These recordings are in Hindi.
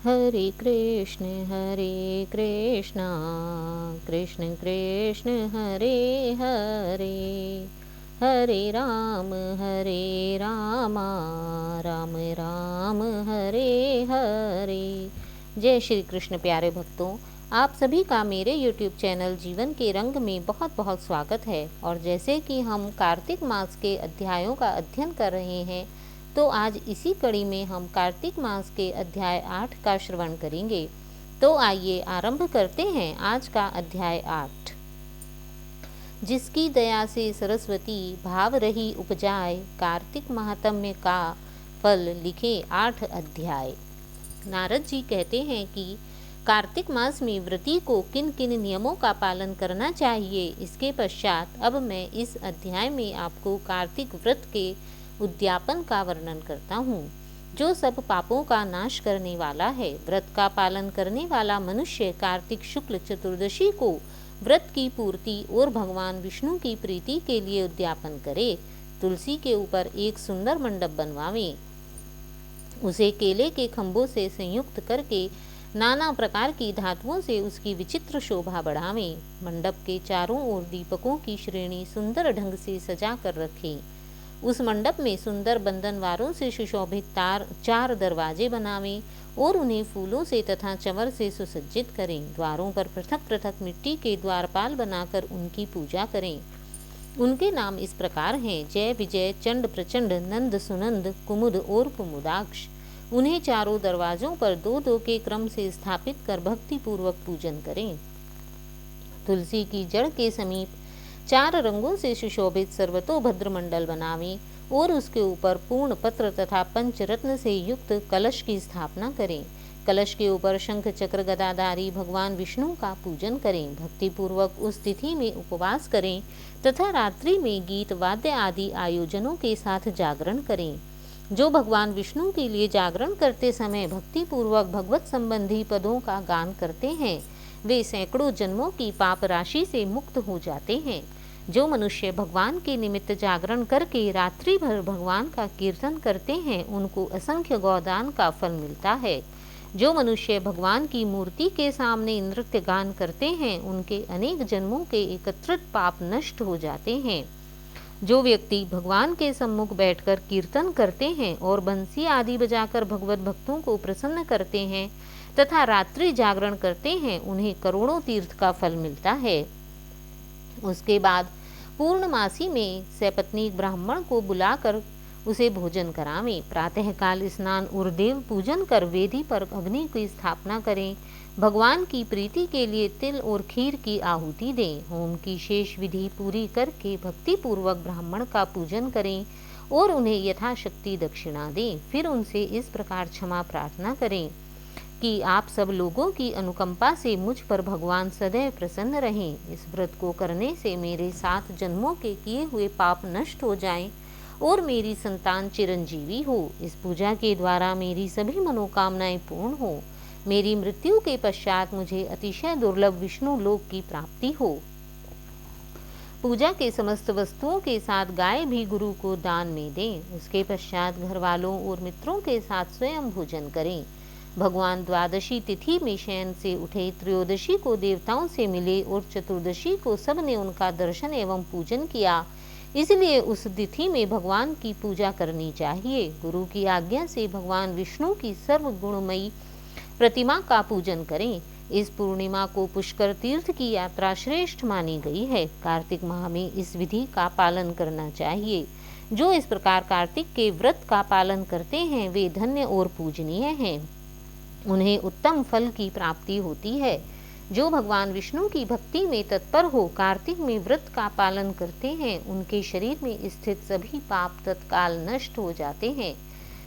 हरे कृष्ण कृष्ण कृष्ण हरे हरे, हरे राम राम राम हरे हरे। जय श्री कृष्ण। प्यारे भक्तों, आप सभी का मेरे YouTube चैनल जीवन के रंग में बहुत बहुत स्वागत है। और जैसे कि हम कार्तिक मास के अध्यायों का अध्ययन कर रहे हैं, तो आज इसी कड़ी में हम कार्तिक मास के अध्याय 8 का श्रवण करेंगे। तो आइए आरंभ करते हैं आज का अध्याय 8। जिसकी दया से सरस्वती भाव रही उपजाए, कार्तिक महात्म्य का फल लिखे 8 अध्याय। नारद जी कहते हैं कि कार्तिक मास में व्रती को किन किन नियमों का पालन करना चाहिए। इसके पश्चात अब मैं इस अध्याय में आपको कार्तिक व्रत के उद्यापन का वर्णन करता हूँ, जो सब पापों का नाश करने वाला है। व्रत का पालन करने वाला मनुष्य कार्तिक शुक्ल चतुर्दशी को व्रत की पूर्ति और भगवान विष्णु की प्रीति के लिए उद्यापन करे। तुलसी के ऊपर एक सुंदर मंडप बनवावे, उसे केले के खंभों से संयुक्त करके नाना प्रकार की धातुओं से उसकी विचित्र शोभा बढ़ावें। मंडप के चारों ओर दीपकों की श्रेणी सुंदर ढंग से सजा कर रखें। उस मंडप में सुंदर बंधनवारों से सुशोभित 4 दरवाजे बनावें और उन्हें फूलों से तथा चंवर से सुसज्जित करें। द्वारों पर पृथक पृथक मिट्टी के द्वारपाल बनाकर उनकी पूजा करें। उनके नाम इस प्रकार हैं: जय विजय, चंड प्रचंड, नंद सुनंद, कुमुद और कुमुदाक्ष। उन्हें चारों दरवाजों पर 2-2 के क्रम से स्थापित कर भक्ति पूर्वक पूजन करें। तुलसी की जड़ के समीप 4 रंगों से सुशोभित सर्वतोभद्र मंडल बनावें और उसके ऊपर पूर्ण पत्र तथा पंचरत्न से युक्त कलश की स्थापना करें। कलश के ऊपर शंख चक्र गदाधारी भगवान विष्णु का पूजन करें। भक्ति पूर्वक उस तिथि में उपवास करें तथा रात्रि में गीत वाद्य आदि आयोजनों के साथ जागरण करें। जो भगवान विष्णु के लिए जागरण करते समय भक्ति पूर्वक भगवत संबंधी पदों का गान करते हैं, वे सैकड़ों जन्मों की पाप राशि से मुक्त हो जाते हैं। जो मनुष्य भगवान के निमित्त जागरण करके रात्रि भर भगवान का कीर्तन करते हैं, उनको असंख्य गौदान का फल मिलता है। जो मनुष्य भगवान की मूर्ति के सामने नृत्य गान करते हैं, उनके अनेक जन्मों के एकत्रित पाप नष्ट हो जाते हैं। जो व्यक्ति भगवान के सम्मुख बैठकर कीर्तन करते हैं और बंसी आदि बजाकर भगवत भक्तों को प्रसन्न करते हैं तथा रात्रि जागरण करते हैं, उन्हें करोड़ों तीर्थ का फल मिलता है। उसके बाद पूर्णमासी में सपत्नीक ब्राह्मण को बुलाकर उसे भोजन करावें। प्रातःकाल स्नान और देव पूजन कर वेदी पर अग्नि की स्थापना करें। भगवान की प्रीति के लिए तिल और खीर की आहुति दें। होम की शेष विधि पूरी करके भक्ति पूर्वक ब्राह्मण का पूजन करें और उन्हें यथाशक्ति दक्षिणा दें। फिर उनसे इस प्रकार क्षमा प्रार्थना करें कि आप सब लोगों की अनुकंपा से मुझ पर भगवान सदैव प्रसन्न रहें। इस व्रत को करने से मेरे 7 जन्मों के किए हुए पाप नष्ट हो जाएं और मेरी संतान चिरंजीवी हो। इस पूजा के द्वारा मेरी सभी मनोकामनाएं पूर्ण हो। मेरी मृत्यु के पश्चात मुझे अतिशय दुर्लभ विष्णु लोक की प्राप्ति हो। पूजा के समस्त वस्तुओं के साथ गाय भी गुरु को दान में दें। उसके पश्चात घर वालों और मित्रों के साथ स्वयं भोजन करें। भगवान द्वादशी तिथि में शयन से उठे, त्रयोदशी को देवताओं से मिले और चतुर्दशी को सबने उनका दर्शन एवं पूजन किया। इसलिए उस तिथि में भगवान की पूजा करनी चाहिए। गुरु की आज्ञा से भगवान विष्णु की सर्वगुणमयी प्रतिमा का पूजन करें। इस पूर्णिमा को पुष्कर तीर्थ की यात्रा श्रेष्ठ मानी गई है। कार्तिक माह में इस विधि का पालन करना चाहिए। जो इस प्रकार कार्तिक के व्रत का पालन करते हैं, वे धन्य और पूजनीय हैं। उन्हें उत्तम फल की प्राप्ति होती है। जो भगवान विष्णु की भक्ति में तत्पर हो कार्तिक में व्रत का पालन करते हैं, उनके शरीर में स्थित सभी पाप तत्काल नष्ट हो जाते हैं।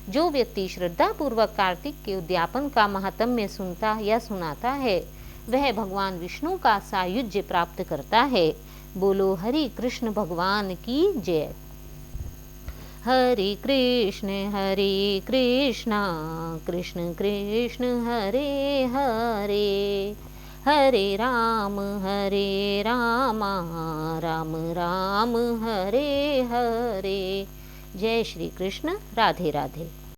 जो व्यक्ति श्रद्धा पूर्वक कार्तिक के उद्यापन का महात्म्य सुनता या सुनाता है, वह भगवान विष्णु का सायुज्य प्राप्त करता है। बोलो हरि कृष्ण भगवान की जय। हरे कृष्ण कृष्ण कृष्ण हरे हरे, हरे राम राम राम हरे हरे। जय श्री कृष्ण। राधे राधे।